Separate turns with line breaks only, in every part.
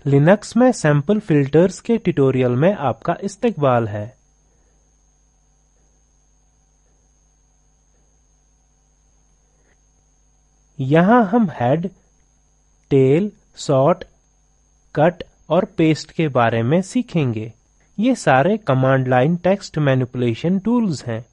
Linux में sample filters के tutorial में आपका इस्तकबाल है। यहाँ हम हेड, टेल, सॉर्ट, कट और पेस्ट के बारे में सीखेंगे। ये सारे command line text manipulation tools हैं।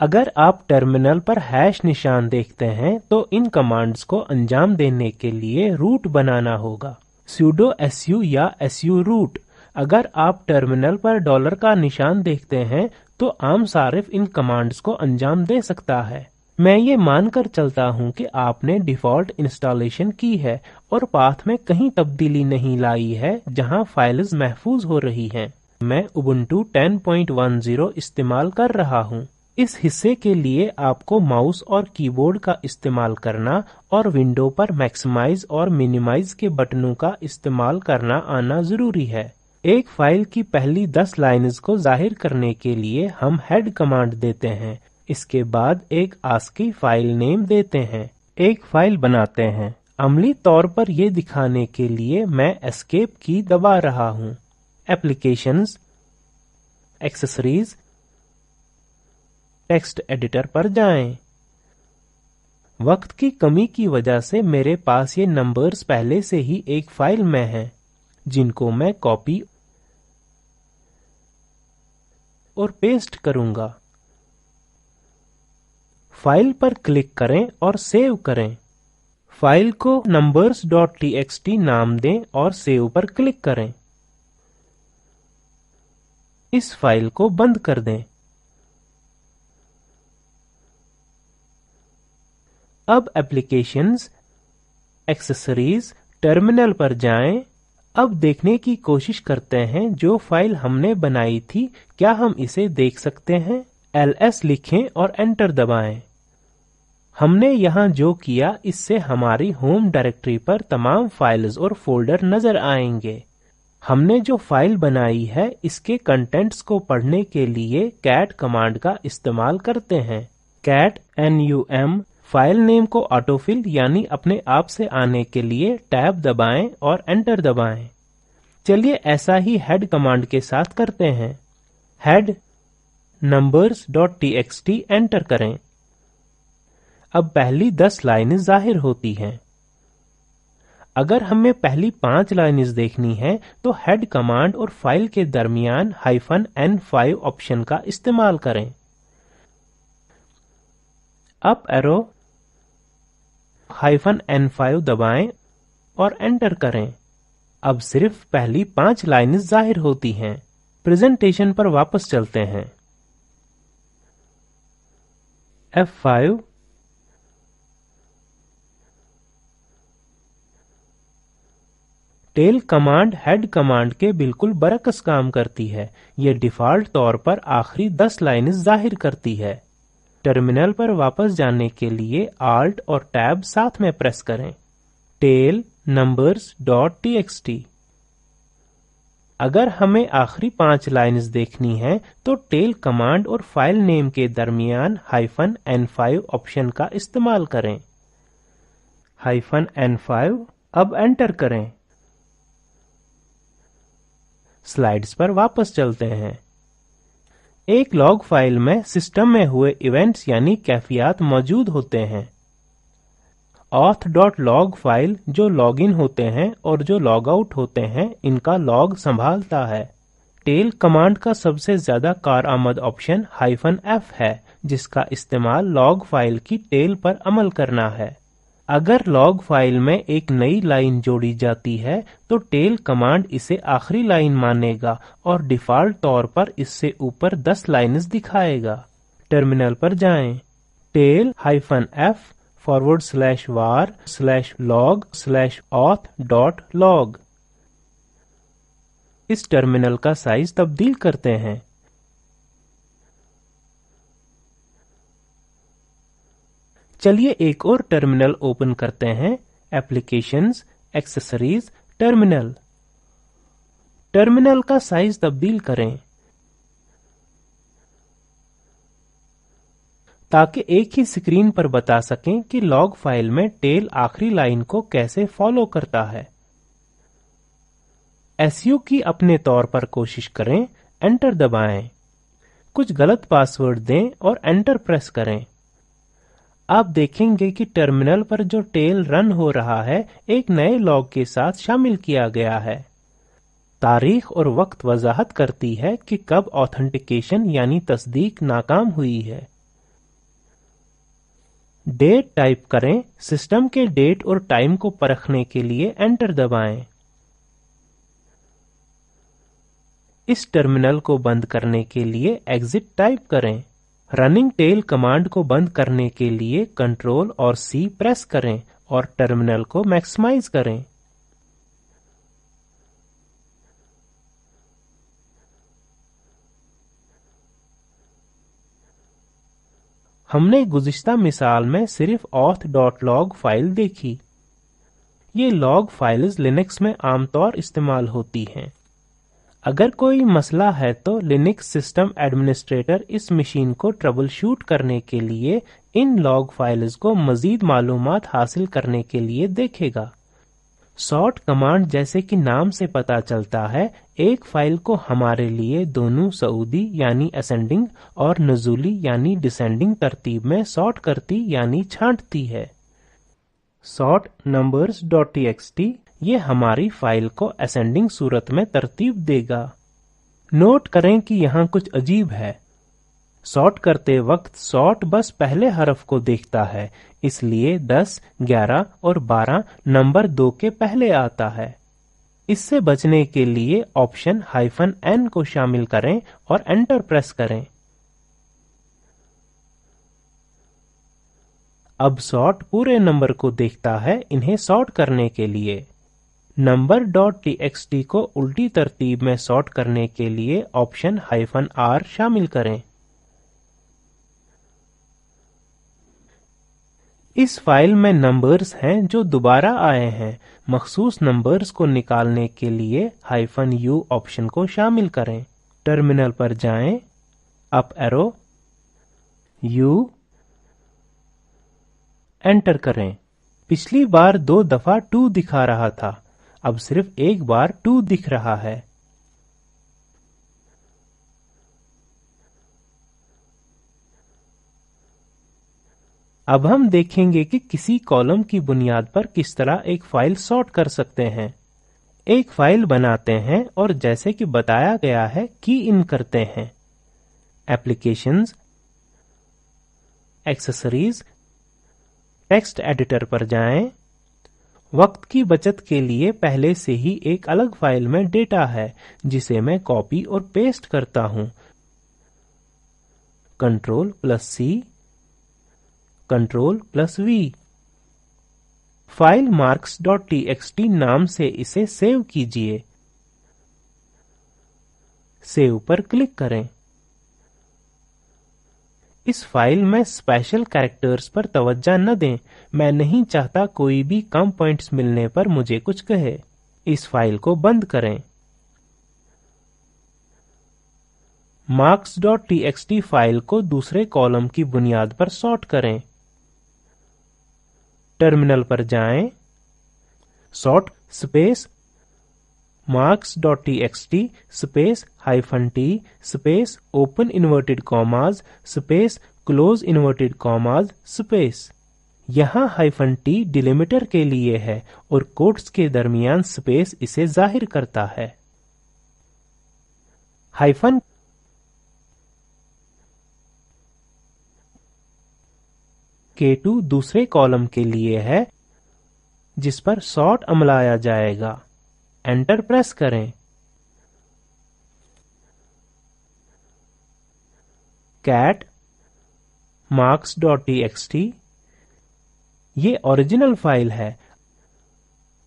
अगर आप टर्मिनल पर हैश निशान देखते हैं तो इन कमांड्स को अंजाम देने के लिए रूट बनाना होगा, sudo su या su रूट। अगर आप टर्मिनल पर डॉलर का निशान देखते हैं तो आम सारिफ इन कमांड्स को अंजाम दे सकता है। मैं ये मानकर चलता हूँ कि आपने डिफ़ॉल्ट इंस्टॉलेशन की है और पाथ में कहीं तब्दीली नहीं लाई है जहाँ फाइल्स महफूज हो रही हैं। मैं उबुंटू 10.10 इस्तेमाल कर रहा हूँ। इस हिस्से के लिए आपको माउस और कीबोर्ड का इस्तेमाल करना और विंडो पर मैक्सिमाइज और मिनिमाइज के बटनों का इस्तेमाल करना आना जरूरी है। एक फाइल की पहली 10 लाइन्स को जाहिर करने के लिए हम हेड कमांड देते हैं। इसके बाद एक ASCII फाइल नेम देते हैं, एक फाइल बनाते हैं। अमली तौर पर यह दिखाने के लिए मैं एस्केप की दबा रहा हूँ। एप्लीकेशंस, एक्सेसरीज, टेक्स्ट एडिटर पर जाएं। वक्त की कमी की वजह से मेरे पास ये नंबर्स पहले से ही एक फाइल में हैं, जिनको मैं कॉपी और पेस्ट करूंगा। फाइल पर क्लिक करें और सेव करें। फाइल को numbers.txt नाम दें और सेव पर क्लिक करें। इस फाइल को बंद कर दें। अब एप्लीकेशंस, एक्सेसरीज, टर्मिनल पर जाएं। अब देखने की कोशिश करते हैं जो फाइल हमने बनाई थी, क्या हम इसे देख सकते हैं? ls लिखें और एंटर दबाएं। हमने यहाँ जो किया इससे हमारी होम डायरेक्टरी पर तमाम फाइल्स और फोल्डर नजर आएंगे। हमने जो फाइल बनाई है इसके कंटेंट्स को पढ़ने के लिए cat कमांड का इस्तेमाल करते हैं। cat num फाइल नेम को ऑटोफिल यानी अपने आप से आने के लिए टैब दबाएं और एंटर दबाएं। चलिए ऐसा ही हेड कमांड के साथ करते हैं। हेड numbers.txt एंटर करें। अब पहली 10 लाइनें जाहिर होती हैं। अगर हमें पहली 5 लाइनें देखनी है तो हेड कमांड और फाइल के दरमियान -n5 ऑप्शन का इस्तेमाल करें। अप एरो -n5 दबाएं और एंटर करें। अब सिर्फ पहली 5 लाइनें जाहिर होती हैं। प्रेजेंटेशन पर वापस चलते हैं। F5 tail command head command के बिल्कुल बरकस काम करती है। ये डिफ़ॉल्ट तौर पर आखिरी 10 लाइनें जाहिर करती है। टर्मिनल पर वापस जाने के लिए Alt और टैब साथ में प्रेस करें। Tell numbers.txt। अगर हमें आखिरी 5 लाइनें देखनी हैं तो टेल कमांड और फाइल नेम के दरमियान -n5 ऑप्शन का इस्तेमाल करें। -n5 अब एंटर करें। स्लाइड्स पर वापस चलते हैं। एक लॉग फाइल में सिस्टम में हुए इवेंट्स यानी कैफियत मौजूद होते हैं। auth.log फाइल जो लॉगिन होते हैं और जो लॉग आउट होते हैं इनका लॉग संभालता है। टेल कमांड का सबसे ज्यादा कारआमद ऑप्शन -f है, जिसका इस्तेमाल लॉग फाइल की टेल पर अमल करना है। अगर लॉग फाइल में एक नई लाइन जोड़ी जाती है तो टेल कमांड इसे आखिरी लाइन मानेगा और डिफ़ॉल्ट तौर पर इससे ऊपर 10 लाइनें दिखाएगा। टर्मिनल पर जाएं। Tell -f/var/log/auth.log। इस टर्मिनल का साइज तब्दील करते हैं। चलिए एक और टर्मिनल ओपन करते हैं। Applications, accessories, terminal. टर्मिनल का साइज तब्दील करें ताकि एक ही स्क्रीन पर बता सकें कि लॉग फाइल में टेल आखिरी लाइन को कैसे फॉलो करता है। SU की अपने तौर पर कोशिश करें, एंटर दबाएं। कुछ गलत पासवर्ड दें और एंटर प्रेस करें। आप देखेंगे कि टर्मिनल पर जो टेल रन हो रहा है एक नए लॉग के साथ शामिल किया गया है। तारीख और वक्त वजाहत करती है कि कब ऑथेंटिकेशन यानी तस्दीक नाकाम हुई है। डेट टाइप करें। सिस्टम के डेट और टाइम को परखने के लिए एंटर दबाएं। इस टर्मिनल को बंद करने के लिए एग्जिट टाइप करें। रनिंग टेल कमांड को बंद करने के लिए कंट्रोल और C प्रेस करें और टर्मिनल को मैक्सिमाइज करें। हमने गुज़िश्ता मिसाल में सिर्फ auth.log फाइल देखी। ये लॉग फाइल्स लिनक्स में आमतौर इस्तेमाल होती हैं। अगर कोई मसला है तो लिनक्स सिस्टम एडमिनिस्ट्रेटर इस मशीन को ट्रबल शूट करने के लिए इन लॉग फाइल्स को मजीद मालूमात हासिल करने के लिए देखेगा। सॉर्ट कमांड जैसे कि नाम से पता चलता है एक फाइल को हमारे लिए दोनों सऊदी यानी असेंडिंग और नजूली यानी डिसेंडिंग तरतीब में सॉर्ट करती यानी छांटती है। सॉर्ट numbers.txt ये हमारी फाइल को असेंडिंग सूरत में तरतीब देगा। नोट करें कि यहाँ कुछ अजीब है। सॉर्ट करते वक्त सॉर्ट बस पहले हरफ को देखता है, इसलिए 10, 11 और 12 नंबर 2 के पहले आता है। इससे बचने के लिए ऑप्शन -n को शामिल करें और एंटर प्रेस करें। अब सॉर्ट पूरे नंबर को देखता है इन्हें सॉर्ट करने के लिए। number.txt को उल्टी तरतीब में सॉर्ट करने के लिए ऑप्शन -r शामिल करें। इस फाइल में नंबर्स हैं जो दोबारा आए हैं। मखसूस नंबर्स को निकालने के लिए -u ऑप्शन को शामिल करें। टर्मिनल पर जाएं, अप एरो, u, एंटर करें। पिछली बार 2 दफा 2 दिखा रहा था, अब सिर्फ एक बार 2 दिख रहा है। अब हम देखेंगे कि किसी कॉलम की बुनियाद पर किस तरह एक फाइल सॉर्ट कर सकते हैं। एक फाइल बनाते हैं और जैसे कि बताया गया है की इन करते हैं। एप्लीकेशंस, एक्सेसरीज, टेक्स्ट एडिटर पर जाएं। वक्त की बचत के लिए पहले से ही एक अलग फाइल में डेटा है जिसे मैं कॉपी और पेस्ट करता हूं। Ctrl+C, Ctrl+V। फाइल marks.txt नाम से इसे सेव कीजिए। सेव पर क्लिक करें। इस फाइल में स्पेशल कैरेक्टर्स पर तवज्जो न दें। मैं नहीं चाहता कोई भी कम पॉइंट्स मिलने पर मुझे कुछ कहे। इस फाइल को बंद करें। marks.txt फाइल को दूसरे कॉलम की बुनियाद पर सॉर्ट करें। टर्मिनल पर जाएं, sort space marks.txt space -t space open inverted commas space close inverted commas space. यहाँ -t डिलिमिटर के लिए है और कोट्स के दरमियान स्पेस इसे जाहिर करता है। K2 दूसरे कॉलम के लिए है जिस पर सॉर्ट अमलाया जाएगा। एंटर प्रेस करें। cat marks.txt ये ओरिजिनल फाइल है।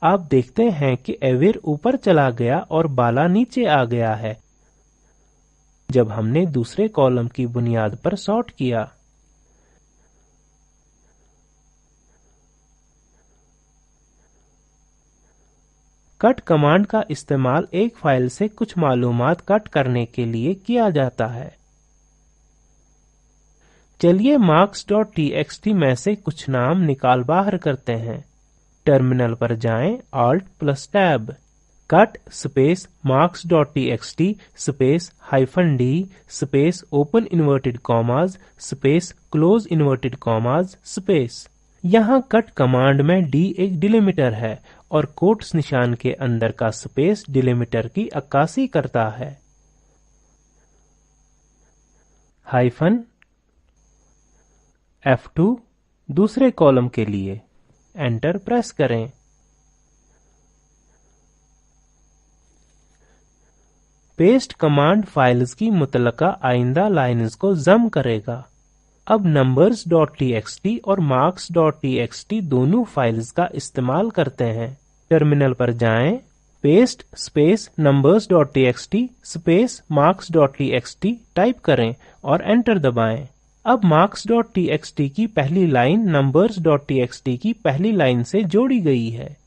आप देखते हैं कि एविर ऊपर चला गया और बाला नीचे आ गया है जब हमने दूसरे कॉलम की बुनियाद पर सॉर्ट किया। कट कमांड का इस्तेमाल एक फाइल से कुछ मालूमात कट करने के लिए किया जाता है। चलिए marks.txt में से कुछ नाम निकाल बाहर करते हैं। टर्मिनल पर जाएं, Alt+Tab। Cut space marks dot txt space -d space open inverted commas space close inverted commas space. यहाँ कट कमांड में d एक डिलिमीटर है और कोट्स निशान के अंदर का स्पेस डिलिमीटर की अक्कासी करता है। हाइफन F2 दूसरे कॉलम के लिए, एंटर प्रेस करें। पेस्ट कमांड फाइल्स की मुतलका आइंदा लाइन्स को जम करेगा। अब numbers.txt और marks.txt दोनों फाइल्स का इस्तेमाल करते हैं। टर्मिनल पर जाएं, paste space numbers.txt space marks.txt type करें और एंटर दबाएं। अब marks.txt की पहली लाइन numbers.txt की पहली लाइन से जोड़ी गई है।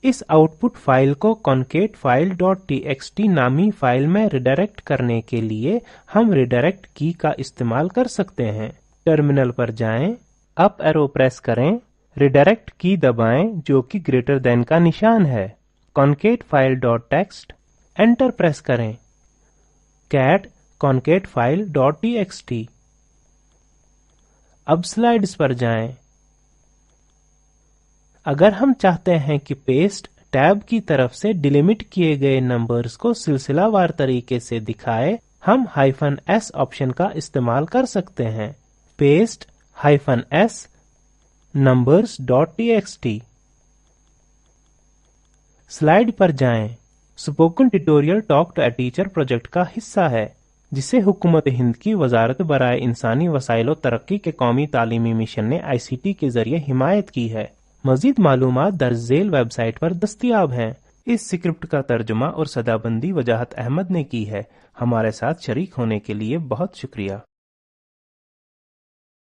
इस आउटपुट फाइल को concateFile.txt नामी फाइल में रिडायरेक्ट करने के लिए हम रिडायरेक्ट की का इस्तेमाल कर सकते हैं। टर्मिनल पर जाएं, अप एरो प्रेस करें, रिडायरेक्ट की दबाएं जो कि ग्रेटर देन का निशान है, concateFile.txt, एंटर प्रेस करें, cat concateFile.txt। अब स्लाइड्स पर जाएं। अगर हम चाहते हैं कि पेस्ट टैब की तरफ से डिलिमिट किए गए नंबर्स को सिलसिलावार तरीके से दिखाए, हम -s ऑप्शन का इस्तेमाल कर सकते हैं। Paste -s numbers.txt। स्लाइड पर जाएं। Spoken tutorial talk to a teacher project का हिस्सा है, जिसे हुकूमत हिंद की वजारत बराए इंसानी वसाइल व तरक्की के कौमी तालीमी मिशन ने ICT के जरिए हिमायत की है। मजीद मालूमात दर्ज झेल वेबसाइट पर दस्तयाब हैं। इस स्क्रिप्ट का तर्जुमा और सदाबंदी वजाहत अहमद ने की है। हमारे साथ शरीक होने के लिए बहुत शुक्रिया।